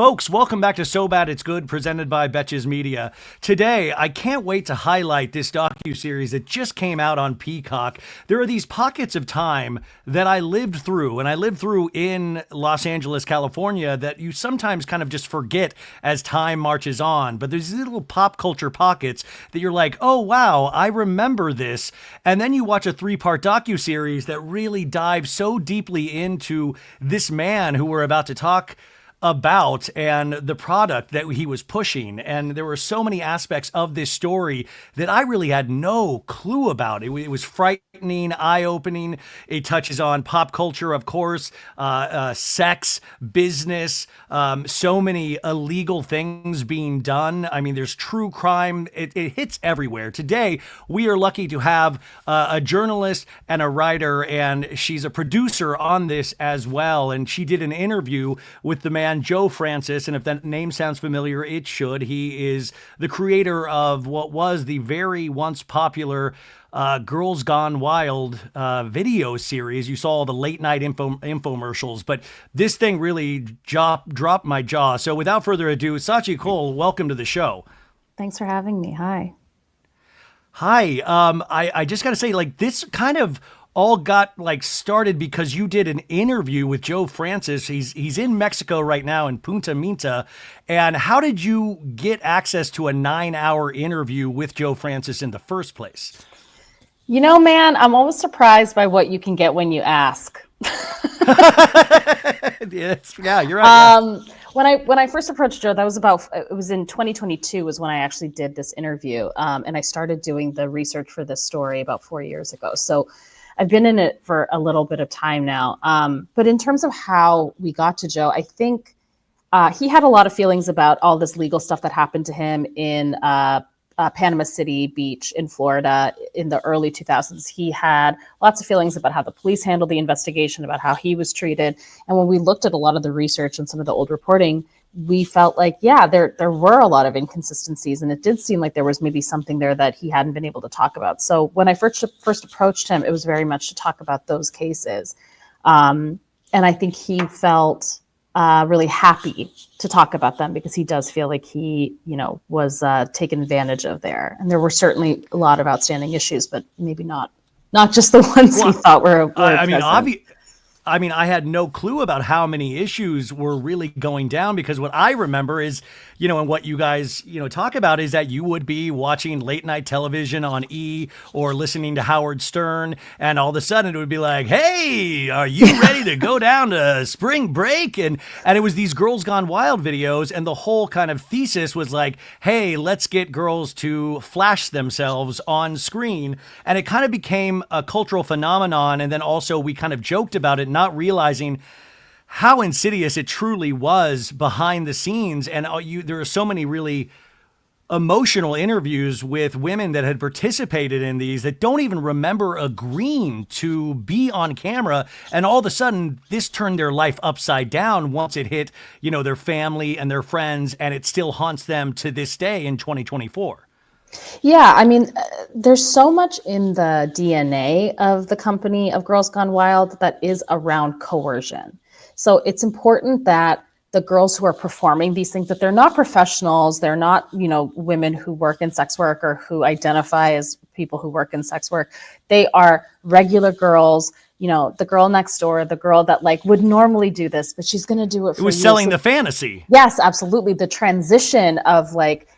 Folks, welcome back to So Bad It's Good, presented by Betches Media. Today, I can't wait to highlight this docuseries that just came out on Peacock. There are these pockets of time that I lived through, and I lived through in Los Angeles, California, that you sometimes kind of just forget as time marches on. But there's these little pop culture pockets that you're like, oh, wow, I remember this. And then you watch a 3-part docuseries that really dives so deeply into this man who we're about to talk about and the product that he was pushing. And there were so many aspects of this story that I really had no clue about. It was frightening, eye-opening. It touches on pop culture, of course, sex, business, so many illegal things being done. I mean, there's true crime. It hits everywhere. Today, we are lucky to have a journalist and a writer, and she's a producer on this as well. And she did an interview with the man Joe Francis, and if that name sounds familiar, it should. He is the creator of what was the very once popular Girls Gone Wild video series. You saw all the late night infomercials, but this thing really dropped my jaw. So without further ado, Scaachi, Koul, welcome to the show. Thanks for having me. Hi. Hi. I just got to say, like, this kind of all got started because you did an interview with Joe Francis. He's in Mexico right now in Punta Mita. And how did you get access to a 9-hour interview with Joe Francis in the first place? You know, man, I'm always surprised by what you can get when you ask. Yeah, you're right. When I first approached Joe, it was in 2022 was when I actually did this interview. And I started doing the research for this story about 4 years ago. So I've been in it for a little bit of time now. But in terms of how we got to Joe, I think he had a lot of feelings about all this legal stuff that happened to him in Panama City Beach in Florida in the early 2000s. He had lots of feelings about how the police handled the investigation, about how he was treated. And when we looked at a lot of the research and some of the old reporting, we felt like, yeah, there were a lot of inconsistencies, and it did seem like there was maybe something there that he hadn't been able to talk about. So when I first approached him, it was very much to talk about those cases. And I think he felt really happy to talk about them because he does feel like he, was taken advantage of there. And there were certainly a lot of outstanding issues, but maybe not just the ones he thought were I mean, I had no clue about how many issues were really going down, because what I remember is, and what you guys, talk about is that you would be watching late night television on E or listening to Howard Stern, and all of a sudden it would be like, hey, are you ready to go down to spring break? And it was these Girls Gone Wild videos, and the whole kind of thesis was like, hey, let's get girls to flash themselves on screen. And it kind of became a cultural phenomenon. And then also we kind of joked about it, not realizing how insidious it truly was behind the scenes. And there are so many really emotional interviews with women that had participated in these that don't even remember agreeing to be on camera. And all of a sudden, this turned their life upside down once it hit, their family and their friends. And it still haunts them to this day in 2024. Yeah, I mean, there's so much in the DNA of the company of Girls Gone Wild that is around coercion. So it's important that the girls who are performing these things, that they're not professionals, they're not, women who work in sex work or who identify as people who work in sex work. They are regular girls, the girl next door, the girl that would normally do this, but she's going to do it for you. It was selling the fantasy. Yes, absolutely. The transition of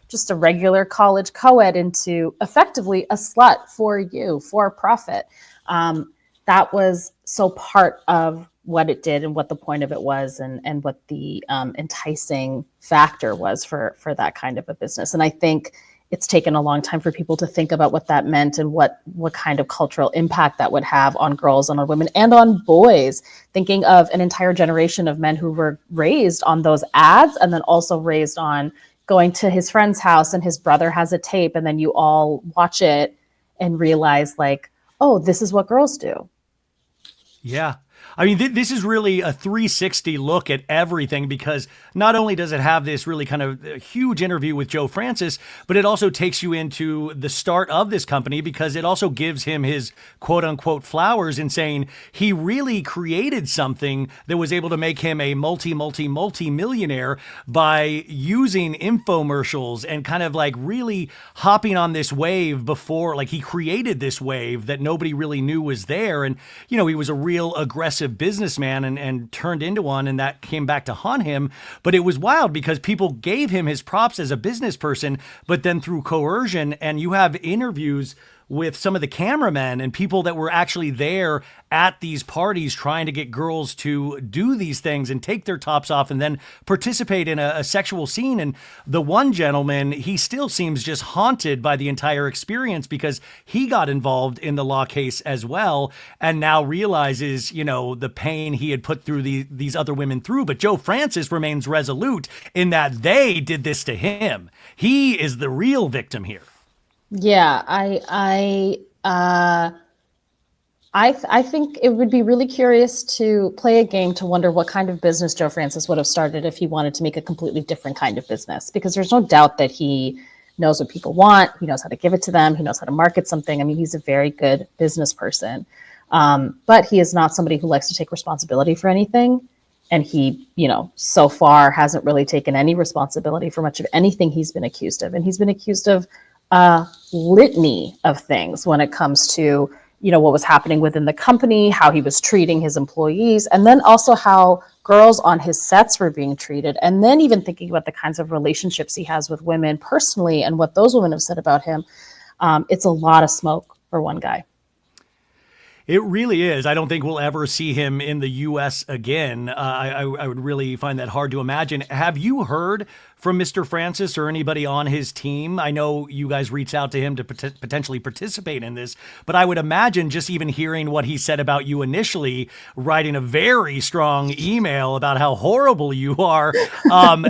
just a regular college co-ed into effectively a slut for you, for profit. That was so part of what it did and what the point of it was, and what the enticing factor was for that kind of a business. And I think it's taken a long time for people to think about what that meant and what kind of cultural impact that would have on girls and on women and on boys, thinking of an entire generation of men who were raised on those ads and then also raised on going to his friend's house and his brother has a tape, and then you all watch it and realize oh, this is what girls do. Yeah. I mean, this is really a 360 look at everything, because not only does it have this really kind of huge interview with Joe Francis, but it also takes you into the start of this company, because it also gives him his quote unquote flowers in saying he really created something that was able to make him a multi millionaire by using infomercials and kind of like really hopping on this wave before, like he created this wave that nobody really knew was there. And, you know, he was a real aggressive businessman and turned into one, and that came back to haunt him. But it was wild because people gave him his props as a business person, but then through coercion, and you have interviews with some of the cameramen and people that were actually there at these parties trying to get girls to do these things and take their tops off and then participate in a sexual scene. And the one gentleman, he still seems just haunted by the entire experience because he got involved in the law case as well, and now realizes, you know, the pain he had put through these other women through. But Joe Francis remains resolute in that they did this to him. He is the real victim here. Yeah, I think it would be really curious to play a game to wonder what kind of business Joe Francis would have started if he wanted to make a completely different kind of business, because there's no doubt that he knows what people want. He knows how to give it to them. He knows how to market something. I mean, he's a very good business person, but he is not somebody who likes to take responsibility for anything. And he, you know, so far hasn't really taken any responsibility for much of anything he's been accused of. And he's been accused of a litany of things when it comes to, you know, what was happening within the company, how he was treating his employees, and then also how girls on his sets were being treated. And then even thinking about the kinds of relationships he has with women personally and what those women have said about him. It's a lot of smoke for one guy. It really is. I don't think we'll ever see him in the U.S. again. I would really find that hard to imagine. Have you heard from Mr. Francis or anybody on his team? I know you guys reached out to him to potentially participate in this, but I would imagine just even hearing what he said about you initially, writing a very strong email about how horrible you are.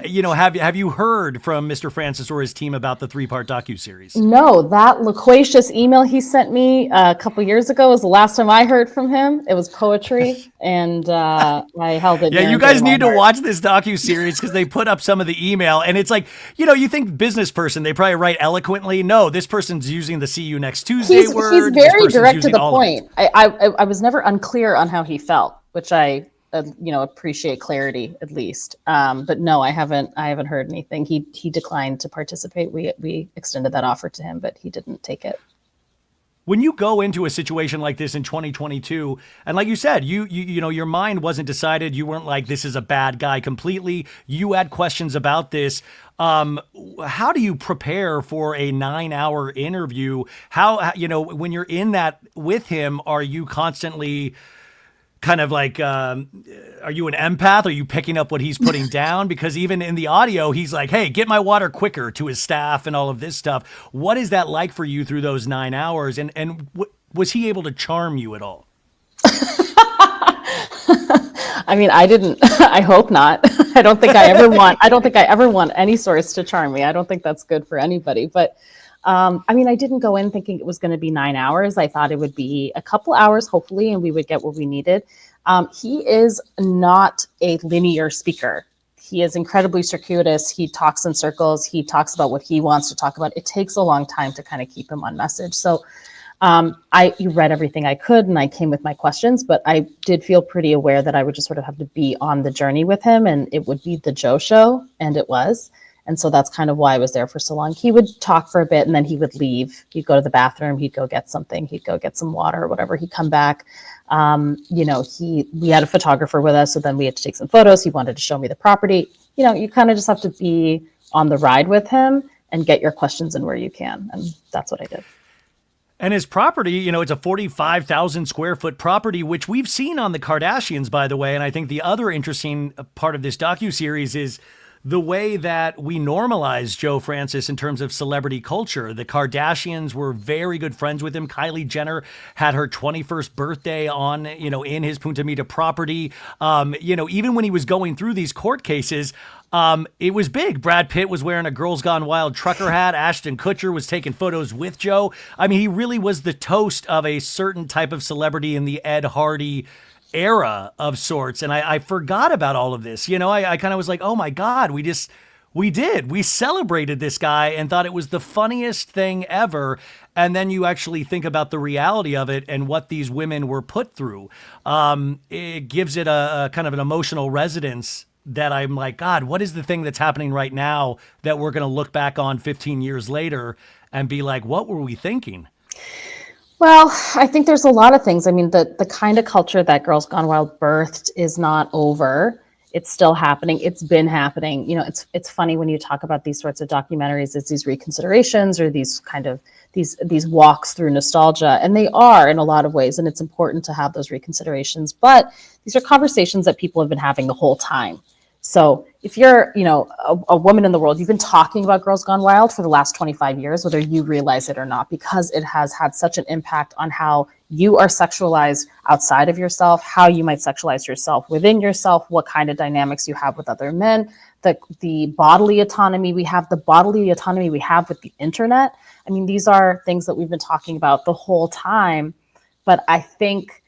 You know, have you heard from Mr. Francis or his team about the 3-part docuseries? No, that loquacious email he sent me a couple years ago was the last time I heard from him. It was poetry, and I held it. Yeah, you guys need to watch this docuseries because they put up some of the email. And it's like, you know, you think business person, they probably write eloquently. No, this person's using the see you next Tuesday word. He's very direct to the point. I was never unclear on how he felt, which I, you know, appreciate clarity at least. But no, I haven't heard anything. He declined to participate. We extended that offer to him, but he didn't take it. When you go into a situation like this in 2022, and like you said, you know, your mind wasn't decided. You weren't like, this is a bad guy completely. You had questions about this. How do you prepare for a 9-hour interview? How, you know, when you're in that with him, are you constantly kind of like, are you an empath? Are you picking up what he's putting down? Because even in the audio, he's like, hey, get my water quicker to his staff and all of this stuff. What is that like for you through those 9 hours? And was he able to charm you at all? I mean, I didn't, I hope not. I don't think I ever want any source to charm me. I don't think that's good for anybody, but I mean, I didn't go in thinking it was going to be 9 hours. I thought it would be a couple hours, hopefully, and we would get what we needed. He is not a linear speaker. He is incredibly circuitous. He talks in circles. He talks about what he wants to talk about. It takes a long time to kind of keep him on message. So I read everything I could, and I came with my questions, but I did feel pretty aware that I would just sort of have to be on the journey with him, and it would be the Joe show, and it was. And so that's kind of why I was there for so long. He would talk for a bit and then he would leave. He'd go to the bathroom. He'd go get something. He'd go get some water or whatever. He'd come back. You know, we had a photographer with us. So then we had to take some photos. He wanted to show me the property. You know, you kind of just have to be on the ride with him and get your questions in where you can. And that's what I did. And his property, you know, it's a 45,000 square foot property, which we've seen on the Kardashians, by the way. And I think the other interesting part of this docuseries is the way that we normalize Joe Francis in terms of celebrity culture. The Kardashians were very good friends with him. Kylie Jenner had her 21st birthday on, you know, in his Punta Mita property. You know, even when he was going through these court cases, it was big. Brad Pitt was wearing a Girls Gone Wild trucker hat. Ashton Kutcher was taking photos with Joe. I mean, he really was the toast of a certain type of celebrity in the Ed Hardy era of sorts. And I forgot about all of this. I kind of was like, oh my God, we celebrated this guy and thought it was the funniest thing ever. And then you actually think about the reality of it and what these women were put through. It gives it a kind of an emotional resonance that I'm like, God, what is the thing that's happening right now that we're going to look back on 15 years later and be like, what were we thinking? Well, I think there's a lot of things. I mean, the kind of culture that Girls Gone Wild birthed is not over. It's still happening. It's been happening. It's funny when you talk about these sorts of documentaries, it's these reconsiderations or these kind of these walks through nostalgia, and they are in a lot of ways, and it's important to have those reconsiderations. But these are conversations that people have been having the whole time. So if you're, a woman in the world, you've been talking about Girls Gone Wild for the last 25 years, whether you realize it or not, because it has had such an impact on how you are sexualized outside of yourself, how you might sexualize yourself within yourself, what kind of dynamics you have with other men, the bodily autonomy we have, with the internet. I mean, these are things that we've been talking about the whole time. But I think,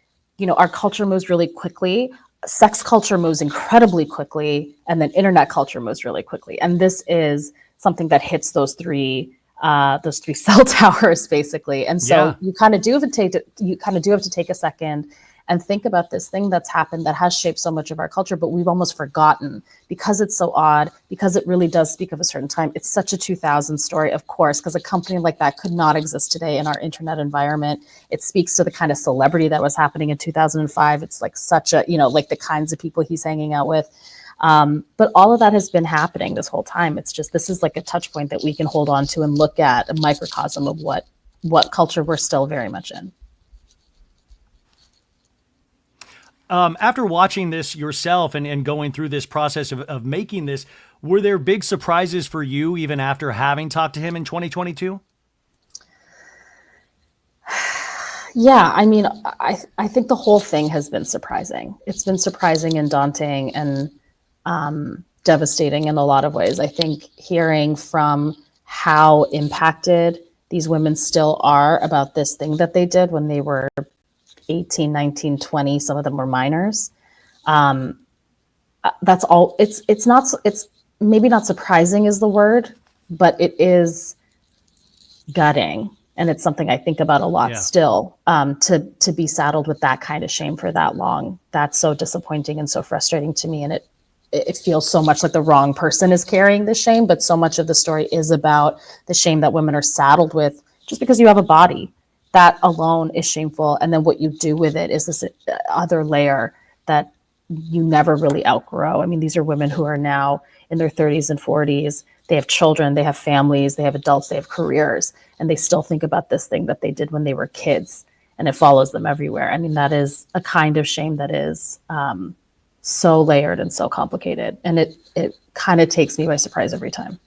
our culture moves really quickly. Sex culture moves incredibly quickly, and then internet culture moves really quickly. And this is something that hits those three cell towers, basically. And so you kind of do have to take a second and think about this thing that's happened that has shaped so much of our culture, but we've almost forgotten because it's so odd, because it really does speak of a certain time. It's such a 2000 story, of course, because a company like that could not exist today in our internet environment. It speaks to the kind of celebrity that was happening in 2005. It's like such a, like the kinds of people he's hanging out with. But all of that has been happening this whole time. It's just, this is like a touch point that we can hold on to and look at, a microcosm of what culture we're still very much in. After watching this yourself and going through this process of making this, were there big surprises for you even after having talked to him in 2022? Yeah, I mean, I think the whole thing has been surprising. It's been surprising and daunting and devastating in a lot of ways. I think hearing from how impacted these women still are about this thing that they did when they were 18, 19, 20, some of them were minors. That's all. It's maybe not surprising is the word, but it is gutting. And it's something I think about a lot still, to be saddled with that kind of shame for that long. That's so disappointing and so frustrating to me. And it feels so much like the wrong person is carrying the shame, but so much of the story is about the shame that women are saddled with just because you have a body. That alone is shameful. And then what you do with it is this other layer that you never really outgrow. I mean, these are women who are now in their 30s and 40s. They have children, they have families, they have adults, they have careers, and they still think about this thing that they did when they were kids, and it follows them everywhere. I mean, that is a kind of shame that is so layered and so complicated. And it kind of takes me by surprise every time.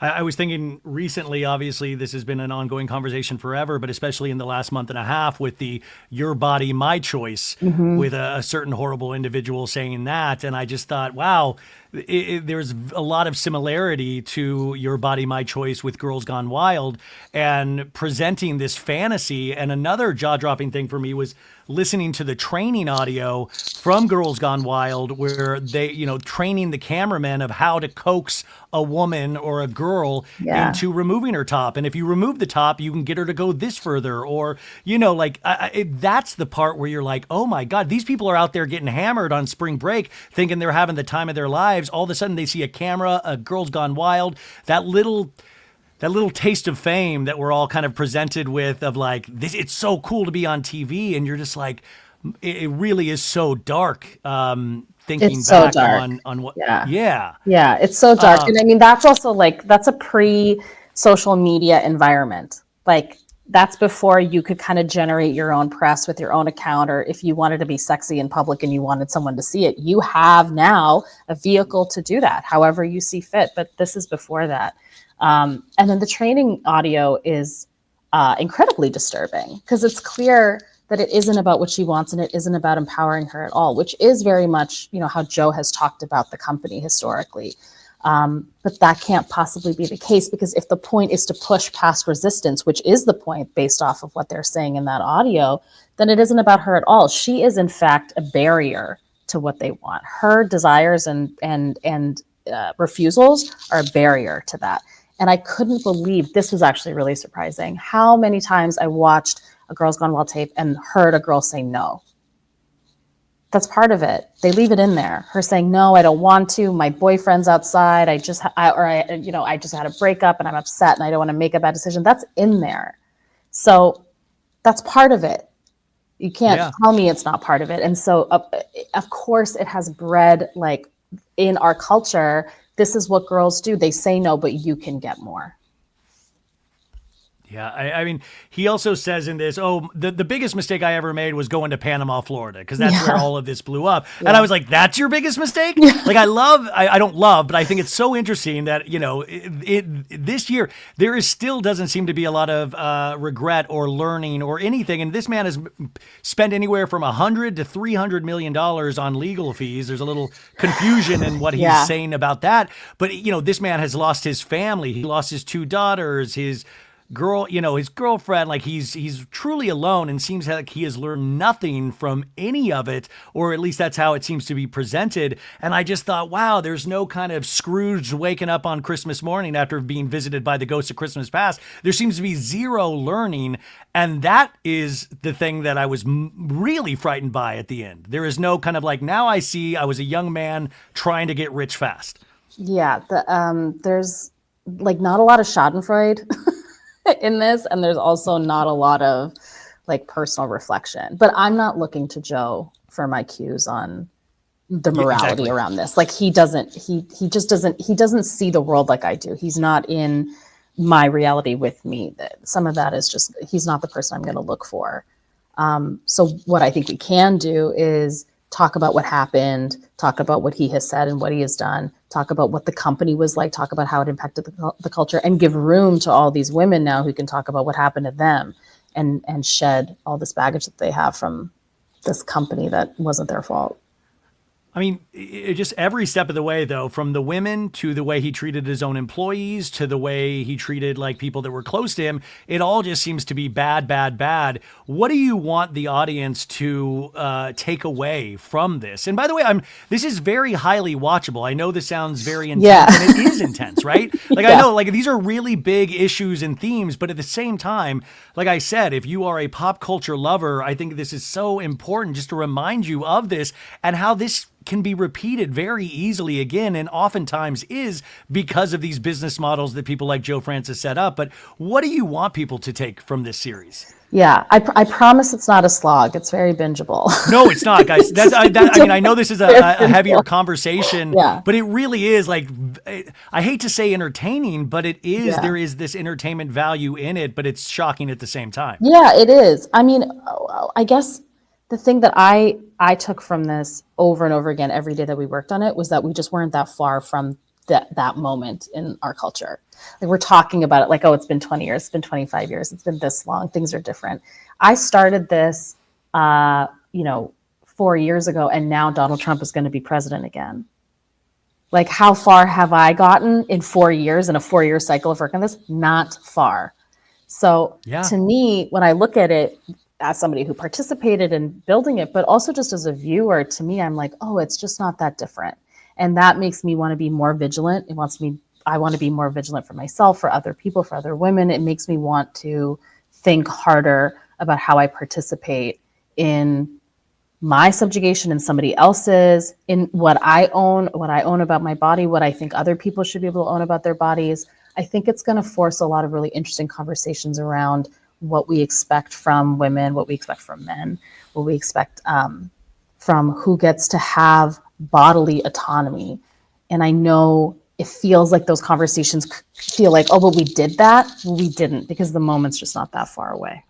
I was thinking recently, obviously, this has been an ongoing conversation forever, but especially in the last month and a half with the "your body, my choice," with a certain horrible individual saying that. And I just thought, wow, there's a lot of similarity to "Your Body, My Choice" with Girls Gone Wild and presenting this fantasy. And another jaw-dropping thing for me was listening to the training audio from Girls Gone Wild, where they, training the cameraman of how to coax a woman or a girl into removing her top. And if you remove the top, you can get her to go this further. Or, that's the part where you're like, oh my God, these people are out there getting hammered on spring break, thinking they're having the time of their lives. All of a sudden they see a camera, a Girls Gone Wild, that little taste of fame that we're all kind of presented with of like, this, it's so cool to be on TV. And you're just like, it really is so dark. Thinking it's back so dark. on what, yeah, it's so dark. And I mean, that's also like, that's a pre-social media environment. Like, that's before you could kind of generate your own press with your own account, or if you wanted to be sexy in public and you wanted someone to see it, you have now a vehicle to do that, however you see fit. But this is before that. And then the training audio is incredibly disturbing because it's clear that it isn't about what she wants and it isn't about empowering her at all, which is very much, how Joe has talked about the company historically. But that can't possibly be the case, because if the point is to push past resistance, which is the point based off of what they're saying in that audio, then it isn't about her at all. She is in fact a barrier to what they want. Her desires and refusals are a barrier to that. And I couldn't believe, this was actually really surprising, how many times I watched a Girls Gone Wild tape and heard a girl say no. That's part of it. They leave it in there. Her saying, no, I don't want to. My boyfriend's outside. I just had a breakup and I'm upset and I don't want to make a bad decision. That's in there. So that's part of it. You can't tell me it's not part of it. And so of course it has bred, like, in our culture, this is what girls do. They say no, but you can get more. Yeah, I mean, he also says in this, the biggest mistake I ever made was going to Panama, Florida, because that's where all of this blew up. Yeah. And I was like, that's your biggest mistake? Like, I don't love, but I think it's so interesting that, this year, there still doesn't seem to be a lot of regret or learning or anything. And this man has spent anywhere from $100 to $300 million on legal fees. There's a little confusion in what he's saying about that. But, this man has lost his family. He lost his 2 daughters, his his girlfriend. Like, he's truly alone, and seems like he has learned nothing from any of it, or at least that's how it seems to be presented. And I just thought, wow, there's no kind of Scrooge waking up on Christmas morning after being visited by the ghost of Christmas past. There seems to be zero learning. And that is the thing that I was really frightened by at the end. There is no kind of like, now I see I was a young man trying to get rich fast. Yeah. There's like not a lot of Schadenfreude in this, and there's also not a lot of like personal reflection. But I'm not looking to Joe for my cues on the morality around this. Like, he doesn't see the world like I do. He's not in my reality with me. Some of that is just, he's not the person I'm going to look for. So what I think we can do is talk about what happened, talk about what he has said and what he has done, talk about what the company was like, talk about how it impacted the culture, and give room to all these women now who can talk about what happened to them and shed all this baggage that they have from this company that wasn't their fault. I mean, just every step of the way, though, from the women to the way he treated his own employees to the way he treated like people that were close to him, it all just seems to be bad, bad, bad. What do you want the audience to take away from this? And by the way, this is very highly watchable. I know this sounds very intense, and it is intense, right? Like, I know, like, these are really big issues and themes, but at the same time, like I said, if you are a pop culture lover, I think this is so important just to remind you of this and how this can be repeated very easily again, and oftentimes is because of these business models that people like Joe Francis set up. But what do you want people to take from this series? Yeah, I promise it's not a slog. It's very bingeable. No, it's not, guys. I know this is a heavier conversation, but it really is, like, I hate to say entertaining, but it is. There is this entertainment value in it, but it's shocking at the same time. Yeah, it is. I mean, I guess the thing that I took from this over and over again every day that we worked on it was that we just weren't that far from that moment in our culture. Like, we're talking about it like, oh, it's been 20 years, it's been 25 years, it's been this long, things are different. I started this, 4 years ago, and now Donald Trump is going to be president again. Like, how far have I gotten in 4 years, in a 4-year cycle of working on this? Not far. So to me, when I look at it, as somebody who participated in building it, but also just as a viewer, to me, I'm like, oh, it's just not that different. And that makes me want to be more vigilant. I want to be more vigilant for myself, for other people, for other women. It makes me want to think harder about how I participate in my subjugation and somebody else's, in what I own about my body, what I think other people should be able to own about their bodies. I think it's going to force a lot of really interesting conversations around what we expect from women, what we expect from men, what we expect from who gets to have bodily autonomy. And I know it feels like those conversations feel like, oh, but we did that. Well, we didn't, because the moment's just not that far away.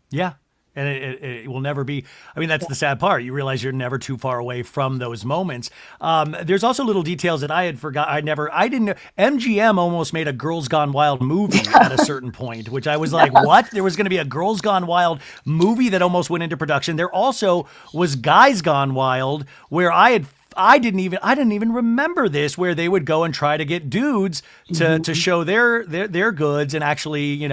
Yeah. And it will never be. I mean, that's the sad part. You realize you're never too far away from those moments. There's also little details that I had forgot. I didn't know. MGM almost made a Girls Gone Wild movie at a certain point, which I was like, what? There was going to be a Girls Gone Wild movie that almost went into production. There also was Guys Gone Wild, where I had I didn't even remember this, where they would go and try to get dudes to show their goods and actually,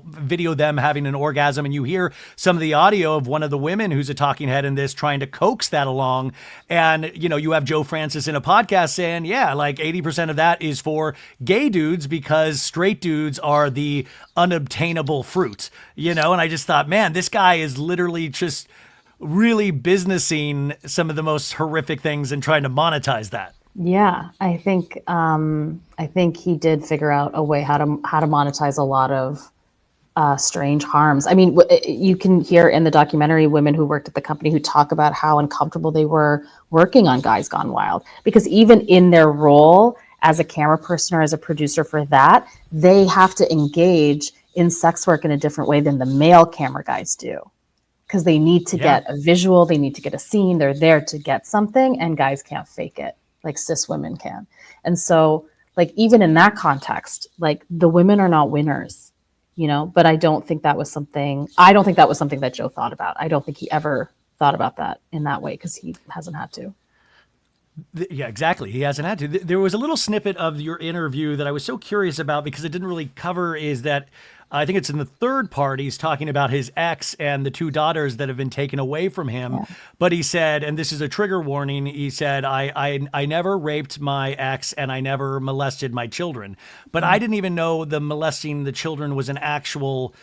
video them having an orgasm. And you hear some of the audio of one of the women who's a talking head in this trying to coax that along. And, you have Joe Francis in a podcast saying, yeah, like 80% of that is for gay dudes because straight dudes are the unobtainable fruit, and I just thought, man, this guy is literally just really businessing some of the most horrific things and trying to monetize that. Yeah, I think he did figure out a way how to monetize a lot of strange harms. I mean, you can hear in the documentary women who worked at the company who talk about how uncomfortable they were working on Guys Gone Wild, because even in their role as a camera person or as a producer for that, they have to engage in sex work in a different way than the male camera guys do. Because they need to get a visual, they need to get a scene, they're there to get something, and guys can't fake it like cis women can. And so, like, even in that context, like, the women are not winners, but I don't think that was something that Joe thought about. I don't think he ever thought about that in that way because he hasn't had to. Yeah, exactly. He hasn't had to. There was a little snippet of your interview that I was so curious about because it didn't really cover, is that I think it's in the third part, he's talking about his ex and the 2 daughters that have been taken away from him. Yeah. But he said, and this is a trigger warning, he said, I never raped my ex and I never molested my children. But I didn't even know the molesting the children was an actual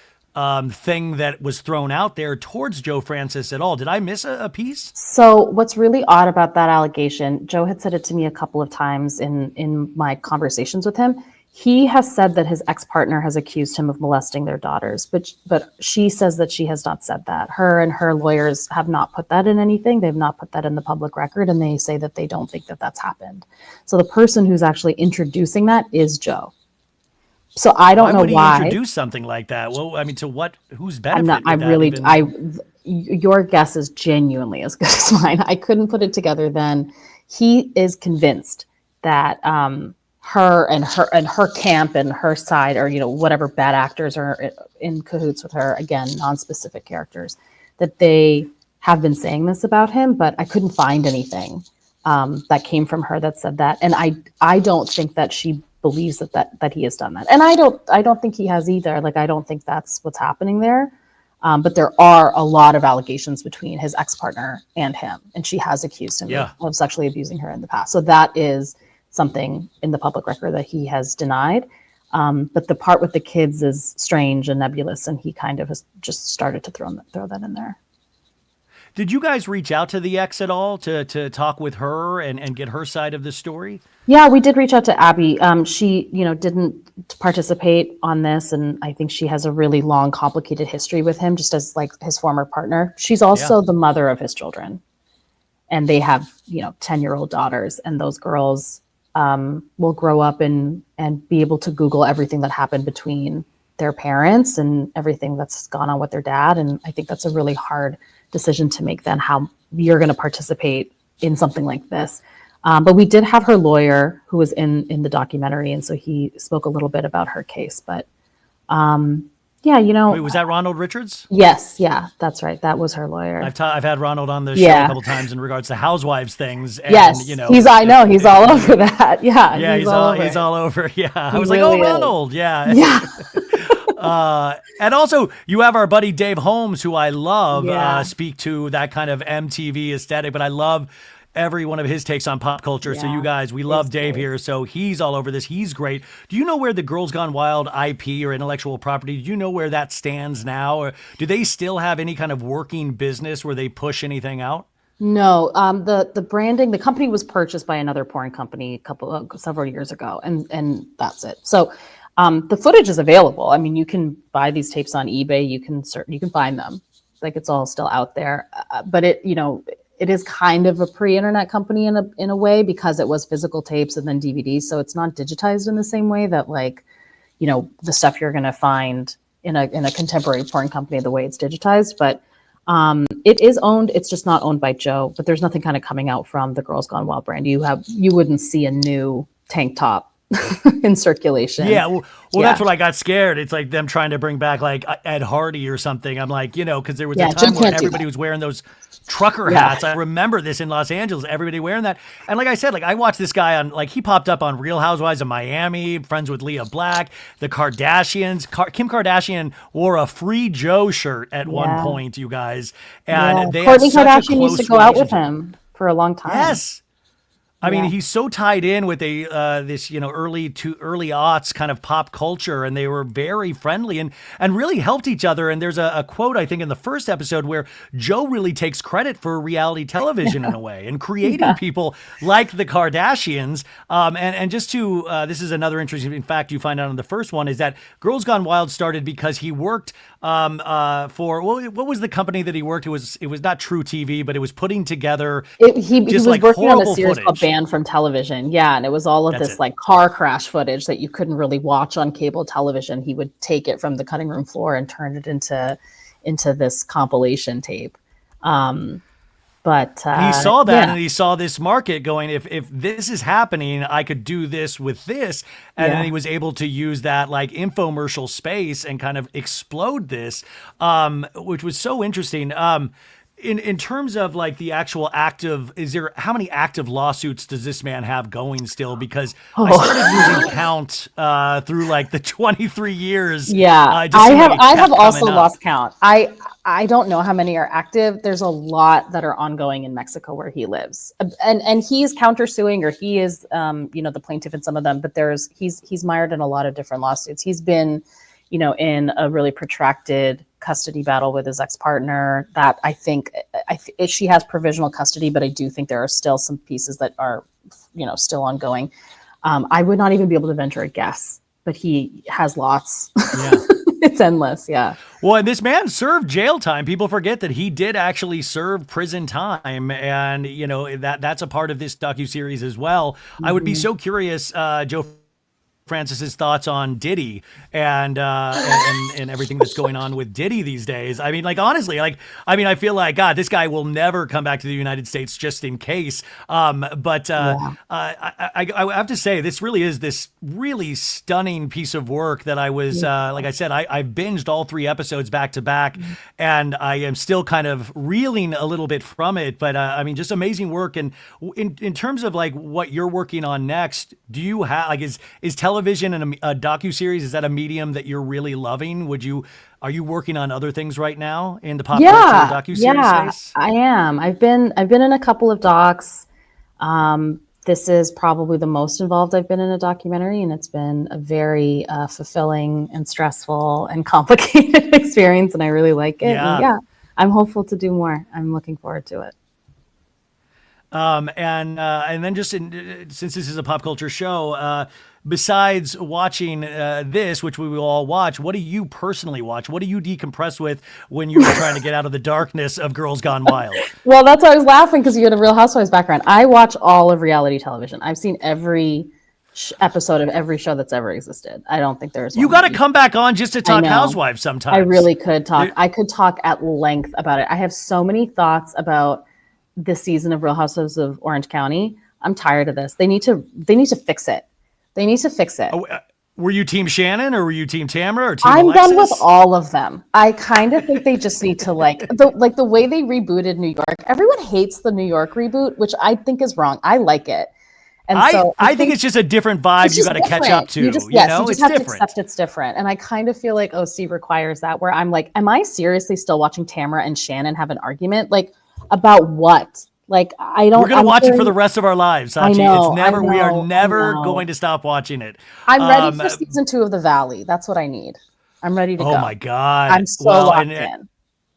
thing that was thrown out there towards Joe Francis at all. Did I miss a piece? So what's really odd about that allegation, Joe had said it to me a couple of times in my conversations with him. He has said that his ex-partner has accused him of molesting their daughters, but she says that she has not said that. Her and her lawyers have not put that in anything. They've not put that in the public record, and they say that they don't think that that's happened. So the person who's actually introducing that is Joe. So I don't know why. Why would he introduce something like that? Well, I mean, to what? Whose benefit? Your guess is genuinely as good as mine. I couldn't put it together then. He is convinced that her and her camp and her side, or whatever bad actors are in cahoots with her, again, non-specific characters, that they have been saying this about him, but I couldn't find anything that came from her that said that. And I don't think that she believes that he has done that. And I don't think he has either. Like, I don't think that's what's happening there. But there are a lot of allegations between his ex-partner and him, and she has accused him of sexually abusing her in the past. So that is something in the public record that he has denied. But the part with the kids is strange and nebulous, and he kind of has just started to throw that in there. Did you guys reach out to the ex at all to talk with her and get her side of the story? Yeah, we did reach out to Abby. She, didn't participate on this, and I think she has a really long, complicated history with him, just as like his former partner. She's also the mother of his children, and they have 10-year-old daughters, and those girls will grow up and be able to Google everything that happened between their parents and everything that's gone on with their dad. And I think that's a really hard decision to make then, how you're going to participate in something like this. But we did have her lawyer who was in the documentary. And so he spoke a little bit about her case, but Wait, was that Ronald Richards? Yes. Yeah, that's right. That was her lawyer. I've had Ronald on the show a couple times in regards to Housewives things. And, yes. He's all over that. Yeah. Yeah. He's all over. Yeah. I was really like, oh, Ronald. Yeah. Yeah. And also you have our buddy Dave Holmes, who I love, speak to that kind of MTV aesthetic, but I love every one of his takes on pop culture. Yeah, so you guys, we love Dave here. So he's all over this. He's great. Do you know where the Girls Gone Wild IP or intellectual property, do you know where that stands now? Or do they still have any kind of working business where they push anything out? No, the branding, the company was purchased by another porn company several years ago, and that's it. So the footage is available. I mean, you can buy these tapes on eBay. You can find them. Like, it's all still out there. But it is kind of a pre-internet company in a way, because it was physical tapes and then DVDs. So it's not digitized in the same way that, like, the stuff you're going to find in a contemporary porn company, the way it's digitized. But it is owned. It's just not owned by Joe, but there's nothing kind of coming out from the Girls Gone Wild brand. You wouldn't see a new tank top in circulation. Yeah, well, that's what I got scared. It's like them trying to bring back like Ed Hardy or something. I'm like, because there was a time where everybody was wearing those trucker hats. I remember this in Los Angeles, everybody wearing that. And like I said, like I watched this guy on, like he popped up on Real Housewives of Miami, friends with Leah Black, the Kardashians. Kim Kardashian wore a Free Joe shirt at one point, you guys. And they Kourtney had such Kardashian used to go out with him for a long time. Yes. I mean, he's so tied in with this, early aughts kind of pop culture, and they were very friendly and really helped each other. And there's a quote, I think, in the first episode where Joe really takes credit for reality television in a way and creating people like the Kardashians. And just to, this is another interesting fact you find out in the first one, is that Girls Gone Wild started because he worked for, what was the company that he worked? It was not True TV, but it was putting together he was working on a series called Banned from Television. Yeah, and it was all of this like car crash footage that you couldn't really watch on cable television. He would take it from the cutting room floor and turn it into this compilation tape. But he saw that and he saw this market going, if this is happening, I could do this with this. And then he was able to use that like infomercial space and kind of explode this, which was so interesting. In terms of like the actual how many active lawsuits does this man have going still? Because I started losing count through like the 23 years. Yeah, I have also lost count. I don't know how many are active. There's a lot that are ongoing in Mexico where he lives, and he's countersuing, or he is the plaintiff in some of them. But he's mired in a lot of different lawsuits. He's been in a really protracted custody battle with his ex-partner that I think she has provisional custody, but I do think there are still some pieces that are, still ongoing. I would not even be able to venture a guess, but he has lots. Yeah. It's endless. Yeah. Well, and this man served jail time. People forget that he did actually serve prison time. And, that's a part of this docuseries as well. Mm-hmm. I would be so curious, Joe Francis's thoughts on Diddy and everything that's going on with Diddy these days. I mean, like, honestly, I feel like, God, this guy will never come back to the United States just in case. I have to say, this really is this really stunning piece of work that I was, like I said, I binged all 3 episodes back to back, and I am still kind of reeling a little bit from it. But just amazing work. And in terms of like what you're working on next, do you have, like, is television and a docuseries, is that a medium that you're really loving? Are you working on other things right now in the pop culture docuseries space? I am. I've been in a couple of docs. This is probably the most involved I've been in a documentary, and it's been a very fulfilling and stressful and complicated experience, and I really like it. And I'm hopeful to do more. I'm looking forward to it. And then just since this is a pop culture show, besides watching this, which we will all watch, what do you personally watch? What do you decompress with when you're trying to get out of the darkness of Girls Gone Wild? Well, that's why I was laughing, because you had a Real Housewives background. I watch all of reality television. I've seen every episode of every show that's ever existed. I don't think there's You got to come back on just to talk Housewives sometimes. I really could talk. I could talk at length about it. I have so many thoughts about this season of Real Housewives of Orange County. I'm tired of this. They need to fix it. They need to fix it. Oh, were you Team Shannon, or were you Team Tamara, or Team I'm Alexis? done with all of them. I kind of think they just need to the way they rebooted New York. Everyone hates the New York reboot, which I think is wrong. I like it. And I think it's just a different vibe you got to catch up to. You just have to accept it's different. And I kind of feel like OC requires that, where I'm like, am I seriously still watching Tamara and Shannon have an argument? Like, about what? Like, I don't. We're gonna watch it for the rest of our lives, Scaachi. We are never going to stop watching it. I'm ready for season 2 of The Valley. That's what I need. I'm ready to go. Oh my God. I'm so locked in.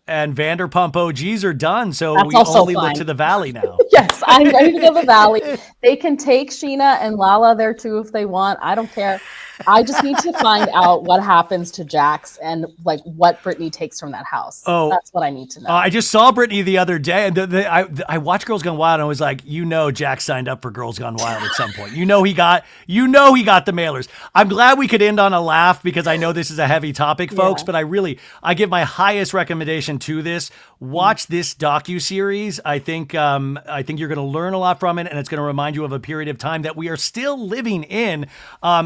And Vanderpump OGs are done, so That's we only look to The Valley now. Yes, I'm ready to go to The Valley. They can take Scheana and Lala there too if they want. I don't care. I just need to find out what happens to Jax and like what Brittany takes from that house. Oh, that's what I need to know. I just saw Brittany the other day, and I watched Girls Gone Wild, and I was like, Jax signed up for Girls Gone Wild at some point. He got the mailers. I'm glad we could end on a laugh, because I know this is a heavy topic, folks. But I give my highest recommendation to this. watch this docuseries. I think you're going to learn a lot from it, and it's going to remind you of a period of time that we are still living in.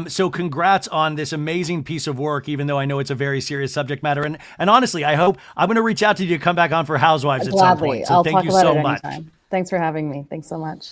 So congrats on this amazing piece of work, even though I know it's a very serious subject matter. And honestly, I hope I'm going to reach out to you to come back on for Housewives at some point. So I'll thank talk you about so it much. anytime. Thanks for having me. Thanks so much.